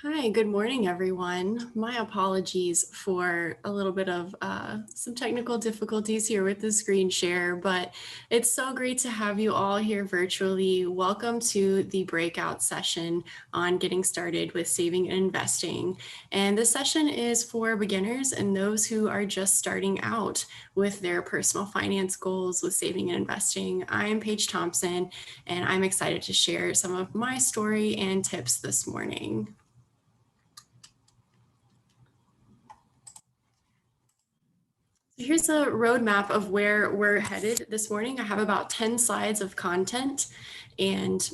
Hi, good morning, everyone. My apologies for a little bit of some technical difficulties here with the screen share, but it's so great to have you all here virtually. Welcome to the breakout session on getting started with saving and investing. And this session is for beginners and those who are just starting out with their personal finance goals with saving and investing. I'm Paige Thompson, and I'm excited to share some of my story and tips this morning. Here's a roadmap of where we're headed this morning. I have about 10 slides of content, and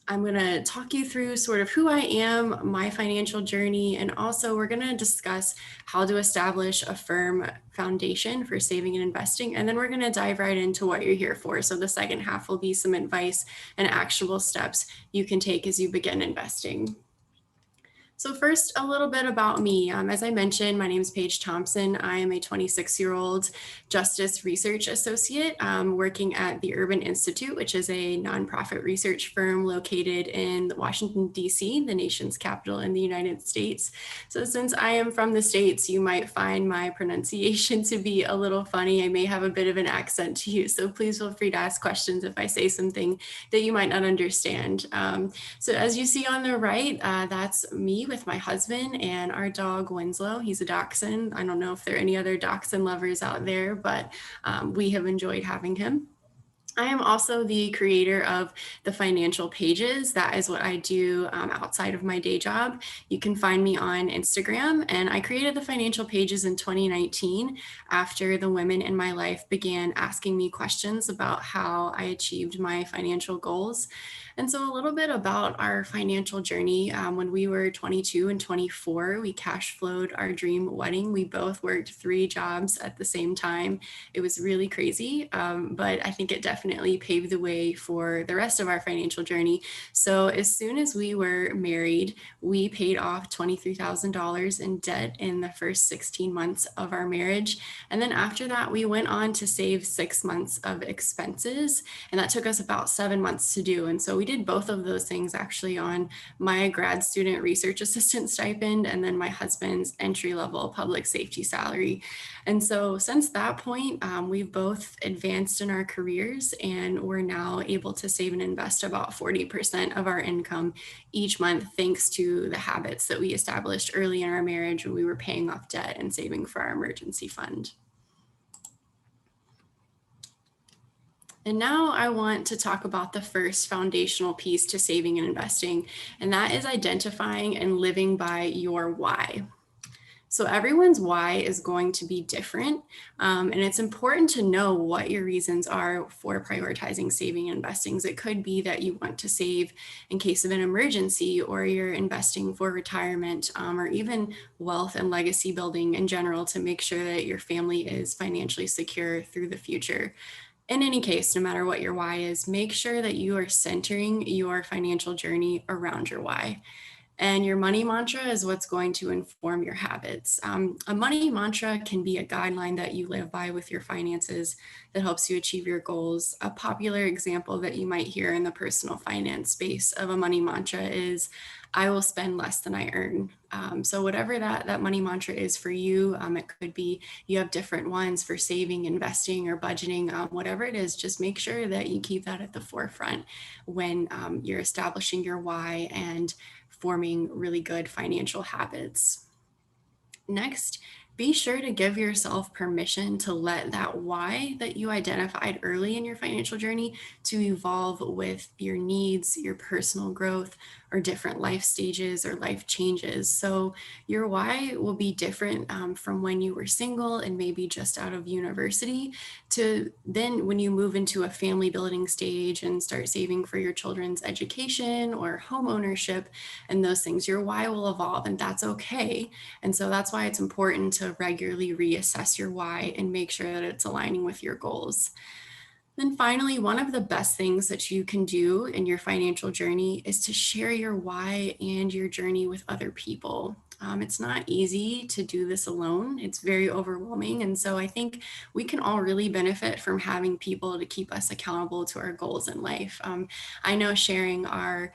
I'm going to talk you through sort of who I am, my financial journey, and also we're going to discuss how to establish a firm foundation for saving and investing. And then we're going to dive right into what you're here for. So the second half will be some advice and actionable steps you can take as you begin investing. So first, a little bit about me. As I mentioned, my name is Paige Thompson. I am a 26-year-old Justice Research Associate working at the Urban Institute, which is a nonprofit research firm located in Washington, D.C., the nation's capital in the United States. So since I am from the States, you might find my pronunciation to be a little funny. I may have a bit of an accent to you, so please feel free to ask questions if I say something that you might not understand. So as you see on the right, that's me with my husband and our dog Winslow. He's a dachshund. I don't know if there are any other dachshund lovers out there, but we have enjoyed having him. I am also the creator of the Financial Paiges. That is what I do outside of my day job. You can find me on Instagram, and I created the Financial Paiges in 2019 after the women in my life began asking me questions about how I achieved my financial goals. And so, a little bit about our financial journey. When we were 22 and 24, we cash flowed our dream wedding. We both worked 3 jobs at the same time. It was really crazy, but I think it definitely paved the way for the rest of our financial journey. So, as soon as we were married, we paid off $23,000 in debt in the first 16 months of our marriage. And then after that, we went on to save 6 months of expenses, and that took us about 7 months to do. And so we did both of those things actually on my grad student research assistant stipend and then my husband's entry level public safety salary. And so since that point, we've both advanced in our careers, and we're now able to save and invest about 40% of our income each month, thanks to the habits that we established early in our marriage when we were paying off debt and saving for our emergency fund. And now I want to talk about the first foundational piece to saving and investing, and that is identifying and living by your why. So everyone's why is going to be different, and it's important to know what your reasons are for prioritizing saving and investing. It could be that you want to save in case of an emergency, or you're investing for retirement, or even wealth and legacy building in general to make sure that your family is financially secure through the future. In any case, no matter what your why is, make sure that you are centering your financial journey around your why. And your money mantra is what's going to inform your habits. A money mantra can be a guideline that you live by with your finances that helps you achieve your goals. A popular example that you might hear in the personal finance space of a money mantra is, I will spend less than I earn. So whatever that money mantra is for you, it could be you have different ones for saving, investing, or budgeting, whatever it is, just make sure that you keep that at the forefront when you're establishing your why and forming really good financial habits. Next, be sure to give yourself permission to let that why that you identified early in your financial journey to evolve with your needs, your personal growth, or different life stages or life changes. So your why will be different from when you were single and maybe just out of university to then when you move into a family building stage and start saving for your children's education or home ownership and those things. Your why will evolve, and that's okay. And so that's why it's important to regularly reassess your why and make sure that it's aligning with your goals. Then finally, one of the best things that you can do in your financial journey is to share your why and your journey with other people. It's not easy to do this alone. It's very overwhelming. And so I think we can all really benefit from having people to keep us accountable to our goals in life. I know sharing our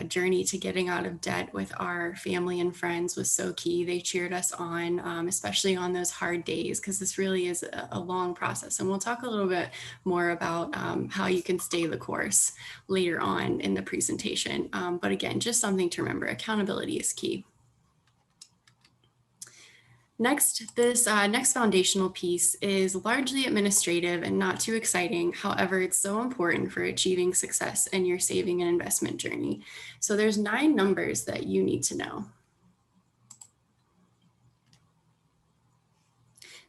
journey to getting out of debt with our family and friends was so key. They cheered us on, especially on those hard days, because this really is a long process. And we'll talk a little bit more about how you can stay the course later on in the presentation. But again, just something to remember, accountability is key. Next, this next foundational piece is largely administrative and not too exciting. However, it's so important for achieving success in your saving and investment journey. So there's 9 numbers that you need to know.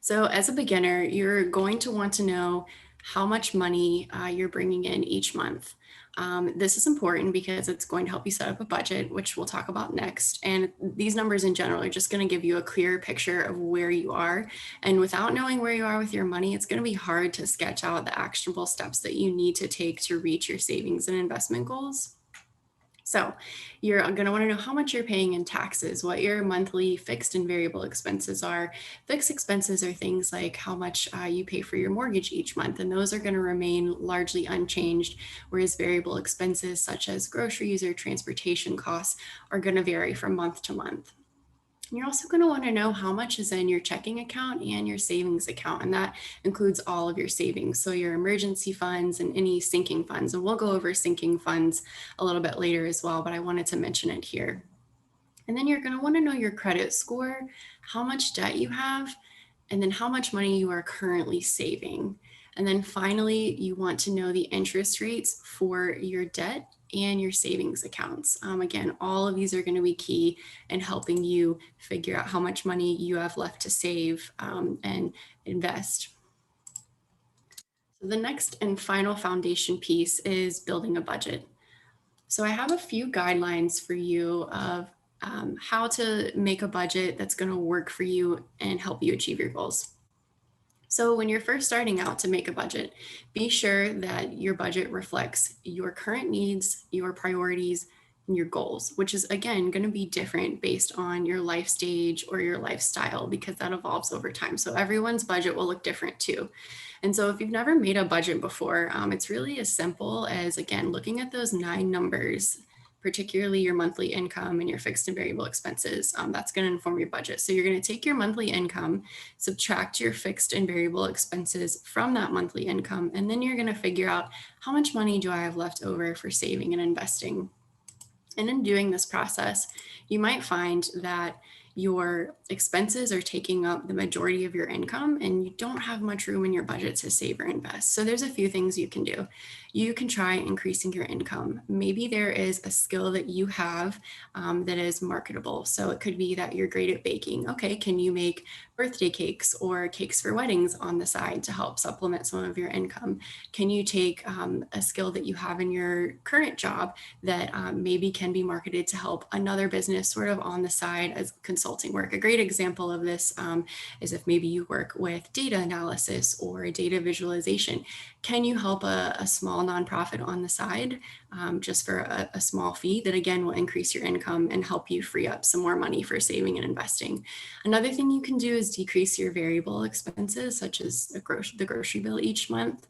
So as a beginner, you're going to want to know how much money you're bringing in each month. This is important because it's going to help you set up a budget, which we'll talk about next. And these numbers in general are just going to give you a clear picture of where you are. And without knowing where you are with your money, it's going to be hard to sketch out the actionable steps that you need to take to reach your savings and investment goals. So you're going to want to know how much you're paying in taxes, what your monthly fixed and variable expenses are. Fixed expenses are things like how much you pay for your mortgage each month, and those are going to remain largely unchanged, whereas variable expenses such as groceries or transportation costs are going to vary from month to month. You're also going to want to know how much is in your checking account and your savings account, and that includes all of your savings. So your emergency funds and any sinking funds, and we'll go over sinking funds a little bit later as well, but I wanted to mention it here. And then you're going to want to know your credit score, how much debt you have, and then how much money you are currently saving. And then finally, you want to know the interest rates for your debt and your savings accounts. Again, all of these are going to be key in helping you figure out how much money you have left to save and invest. So the next and final foundation piece is building a budget. So I have a few guidelines for you of how to make a budget that's going to work for you and help you achieve your goals. So when you're first starting out to make a budget, be sure that your budget reflects your current needs, your priorities, and your goals, which is again going to be different based on your life stage or your lifestyle because that evolves over time. So everyone's budget will look different too. And so if you've never made a budget before, it's really as simple as, again, looking at those 9 numbers, particularly your monthly income and your fixed and variable expenses. That's going to inform your budget. So you're going to take your monthly income, subtract your fixed and variable expenses from that monthly income, and then you're going to figure out how much money do I have left over for saving and investing. And in doing this process, you might find that your expenses are taking up the majority of your income and you don't have much room in your budget to save or invest. So there's a few things you can do. You can try increasing your income. Maybe there is a skill that you have that is marketable. So it could be that you're great at baking. Okay, can you make birthday cakes or cakes for weddings on the side to help supplement some of your income? Can you take a skill that you have in your current job that maybe can be marketed to help another business sort of on the side as consulting work? A great example of this is if maybe you work with data analysis or data visualization. Can you help a small nonprofit on the side just for a small fee that again will increase your income and help you free up some more money for saving and investing? Another thing you can do is decrease your variable expenses, such as the grocery bill each month.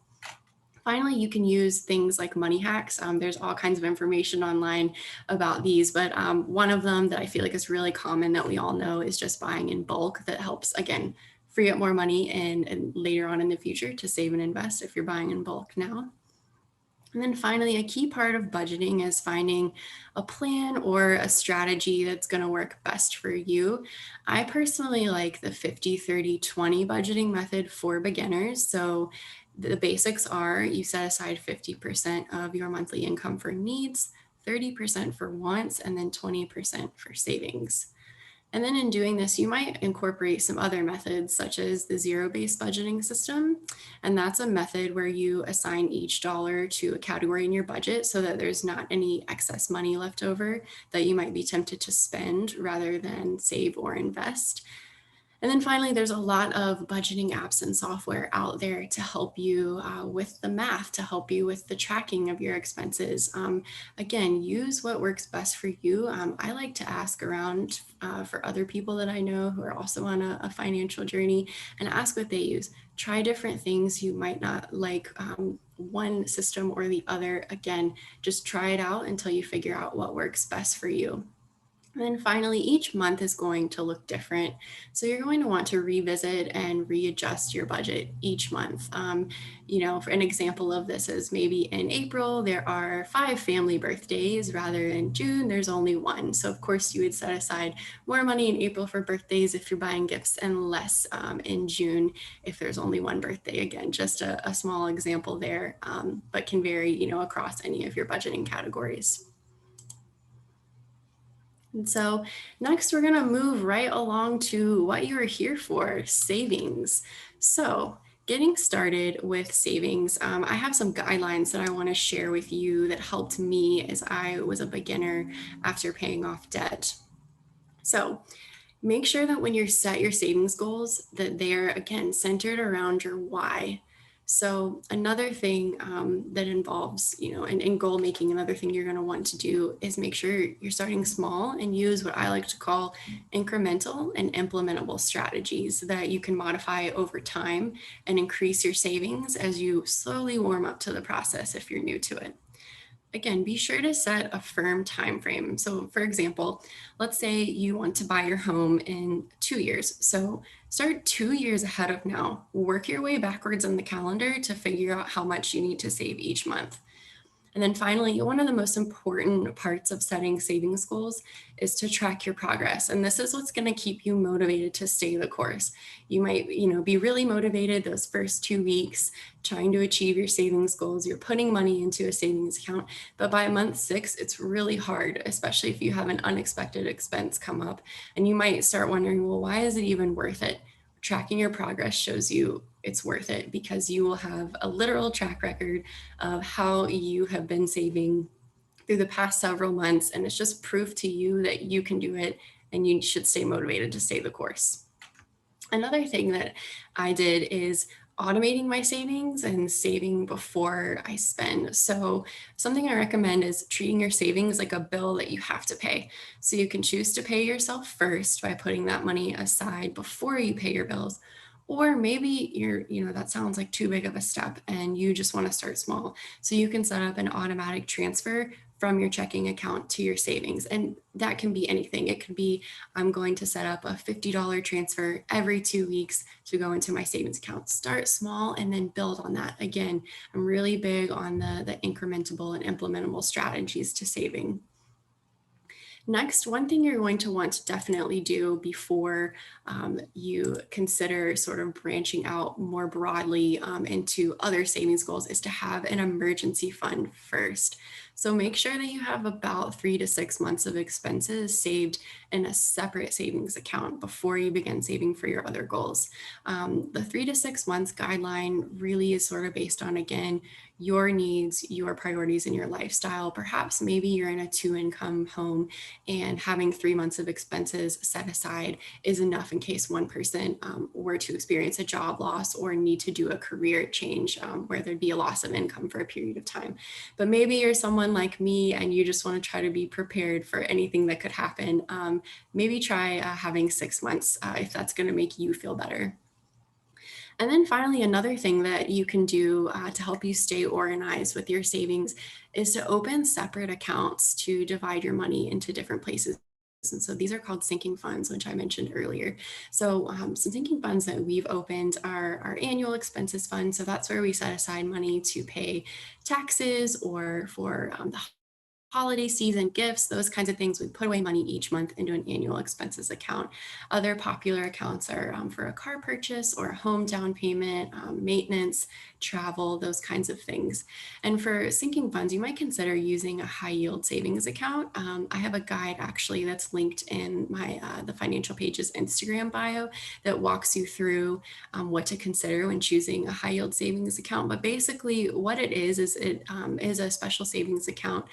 Finally, you can use things like money hacks. There's all kinds of information online about these, but one of them that I feel like is really common that we all know is just buying in bulk. That helps, again, free up more money and later on in the future to save and invest if you're buying in bulk now. And then finally, a key part of budgeting is finding a plan or a strategy that's going to work best for you. I personally like the 50-30-20 budgeting method for beginners. So the basics are you set aside 50% of your monthly income for needs, 30% for wants, and then 20% for savings. And then in doing this, you might incorporate some other methods such as the zero-based budgeting system. And that's a method where you assign each dollar to a category in your budget so that there's not any excess money left over that you might be tempted to spend rather than save or invest. And then finally, there's a lot of budgeting apps and software out there to help you with the math, to help you with the tracking of your expenses. Again, use what works best for you. I like to ask around for other people that I know who are also on a financial journey and ask what they use. Try different things. You might not like one system or the other. Again, just try it out until you figure out what works best for you. And then finally, each month is going to look different. So you're going to want to revisit and readjust your budget each month. For an example of this is maybe in April, there are 5 family birthdays rather than June, there's only one. So of course you would set aside more money in April for birthdays if you're buying gifts and less in June if there's only one birthday. Again, just a small example there, but can vary, across any of your budgeting categories. And so next we're gonna move right along to what you're here for, savings. So getting started with savings, I have some guidelines that I wanna share with you that helped me as I was a beginner after paying off debt. So make sure that when you set your savings goals that they're again centered around your why. So another thing that involves in goal making, another thing you're going to want to do is make sure you're starting small and use what I like to call incremental and implementable strategies that you can modify over time and increase your savings as you slowly warm up to the process if you're new to it. Again, be sure to set a firm time frame. So for example, let's say you want to buy your home in 2 years. So start 2 years ahead of now. Work your way backwards on the calendar to figure out how much you need to save each month. And then finally, one of the most important parts of setting savings goals is to track your progress. And this is what's going to keep you motivated to stay the course. You might, be really motivated those first 2 weeks trying to achieve your savings goals. You're putting money into a savings account, but by month 6, it's really hard, especially if you have an unexpected expense come up. And you might start wondering, well, why is it even worth it? Tracking your progress shows you it's worth it because you will have a literal track record of how you have been saving through the past several months. And it's just proof to you that you can do it and you should stay motivated to stay the course. Another thing that I did is automating my savings and saving before I spend. So something I recommend is treating your savings like a bill that you have to pay. So you can choose to pay yourself first by putting that money aside before you pay your bills. Or maybe that sounds like too big of a step and you just want to start small. So you can set up an automatic transfer from your checking account to your savings. And that can be anything. It could be I'm going to set up a $50 transfer every 2 weeks to go into my savings account. Start small and then build on that. Again, I'm really big on the incrementable and implementable strategies to saving. Next, one thing you're going to want to definitely do before you consider sort of branching out more broadly into other savings goals is to have an emergency fund first. So make sure that you have about 3 to 6 months of expenses saved in a separate savings account before you begin saving for your other goals. The 3 to 6 months guideline really is sort of based on, again, your needs, your priorities, and your lifestyle. Perhaps maybe you're in a 2 income home and having 3 months of expenses set aside is enough in case one person were to experience a job loss or need to do a career change where there'd be a loss of income for a period of time. But maybe you're someone like me and you just want to try to be prepared for anything that could happen. Maybe try having 6 months if that's going to make you feel better. And then finally, another thing that you can do to help you stay organized with your savings is to open separate accounts to divide your money into different places. And so these are called sinking funds, which I mentioned earlier. So some sinking funds that we've opened are our annual expenses fund. So that's where we set aside money to pay taxes or for the holiday season gifts, those kinds of things. We put away money each month into an annual expenses account. Other popular accounts are for a car purchase or a home down payment, maintenance, travel, those kinds of things. And for sinking funds, you might consider using a high yield savings account. I have a guide actually that's linked in my the Financial Paiges Instagram bio that walks you through what to consider when choosing a high yield savings account. But basically what it is it is a special savings account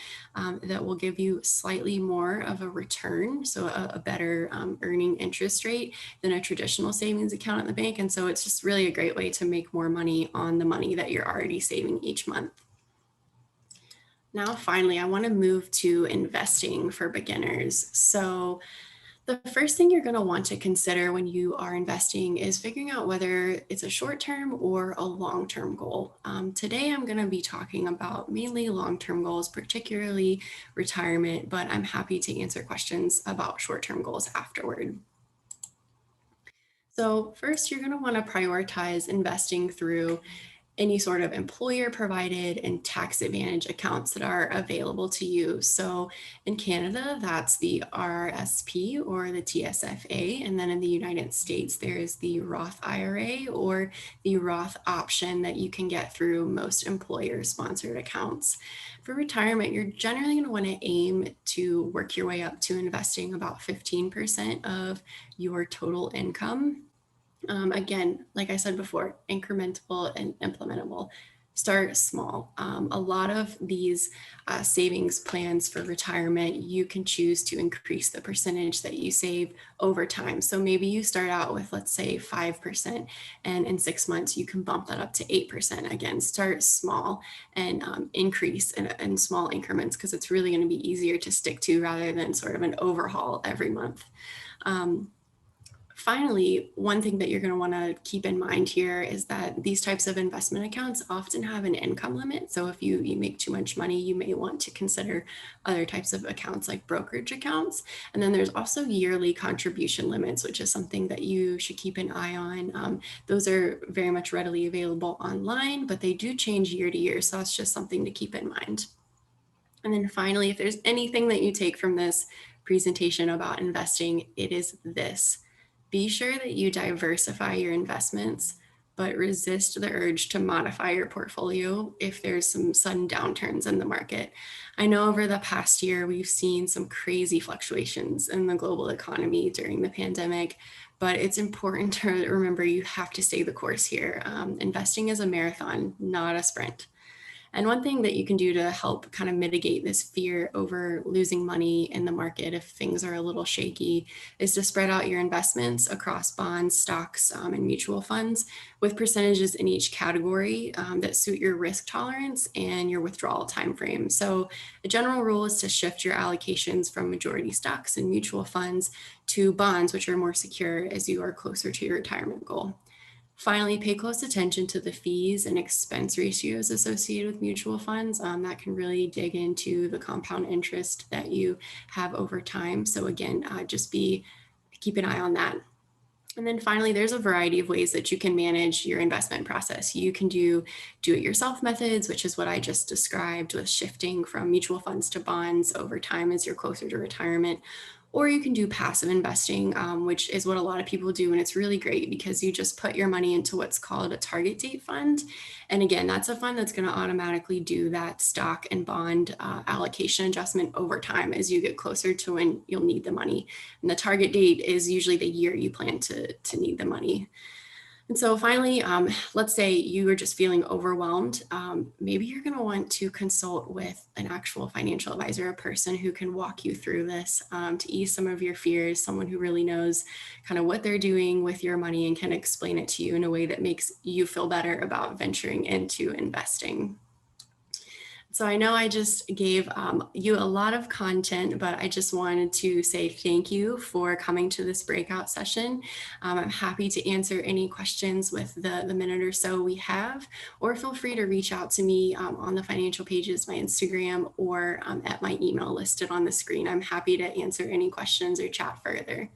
that will give you slightly more of a return, so a better earning interest rate than a traditional savings account at the bank. And so it's just really a great way to make more money on the money that you're already saving each month. Now, finally, I want to move to investing for beginners. So the first thing you're going to want to consider when you are investing is figuring out whether it's a short-term or a long-term goal. Today, I'm going to be talking about mainly long-term goals, particularly retirement, but I'm happy to answer questions about short-term goals afterward. So first, you're going to want to prioritize investing through any sort of employer provided and tax advantage accounts that are available to you. So in Canada, that's the RRSP or the TSFA. And then in the United States, there is the Roth IRA or the Roth option that you can get through most employer sponsored accounts. For retirement, you're generally going to want to aim to work your way up to investing about 15% of your total income. Again, like I said before, incrementable and implementable. Start small. A lot of these savings plans for retirement, you can choose to increase the percentage that you save over time. So maybe you start out with, let's say, 5%, and in 6 months, you can bump that up to 8%. Again, start small and increase in small increments because it's really going to be easier to stick to rather than sort of an overhaul every month. Finally, one thing that you're going to want to keep in mind here is that these types of investment accounts often have an income limit. So if you make too much money, you may want to consider other types of accounts like brokerage accounts. And then there's also yearly contribution limits, which is something that you should keep an eye on. Those are very much readily available online, but they do change year to year. So that's just something to keep in mind. And then finally, if there's anything that you take from this presentation about investing, it is this. Be sure that you diversify your investments, but resist the urge to modify your portfolio if there's some sudden downturns in the market. I know over the past year, we've seen some crazy fluctuations in the global economy during the pandemic, but it's important to remember you have to stay the course here. Investing is a marathon, not a sprint. And one thing that you can do to help kind of mitigate this fear over losing money in the market if things are a little shaky is to spread out your investments across bonds, stocks, and mutual funds with percentages in each category that suit your risk tolerance and your withdrawal timeframe. So the general rule is to shift your allocations from majority stocks and mutual funds to bonds, which are more secure as you are closer to your retirement goal. Finally, pay close attention to the fees and expense ratios associated with mutual funds. That can really dig into the compound interest that you have over time. So again, keep an eye on that. And then finally, there's a variety of ways that you can manage your investment process. You can do it-yourself methods, which is what I just described with shifting from mutual funds to bonds over time as you're closer to retirement. Or you can do passive investing, which is what a lot of people do. And it's really great because you just put your money into what's called a target date fund. And again, that's a fund that's going to automatically do that stock and bond allocation adjustment over time as you get closer to when you'll need the money. And the target date is usually the year you plan to need the money. And so finally, let's say you are just feeling overwhelmed. Maybe you're going to want to consult with an actual financial advisor, a person who can walk you through this to ease some of your fears, someone who really knows kind of what they're doing with your money and can explain it to you in a way that makes you feel better about venturing into investing. So I know I just gave you a lot of content, but I just wanted to say thank you for coming to this breakout session. I'm happy to answer any questions with the minute or so we have, or feel free to reach out to me on the Financial Paiges, my Instagram, or at my email listed on the screen. I'm happy to answer any questions or chat further.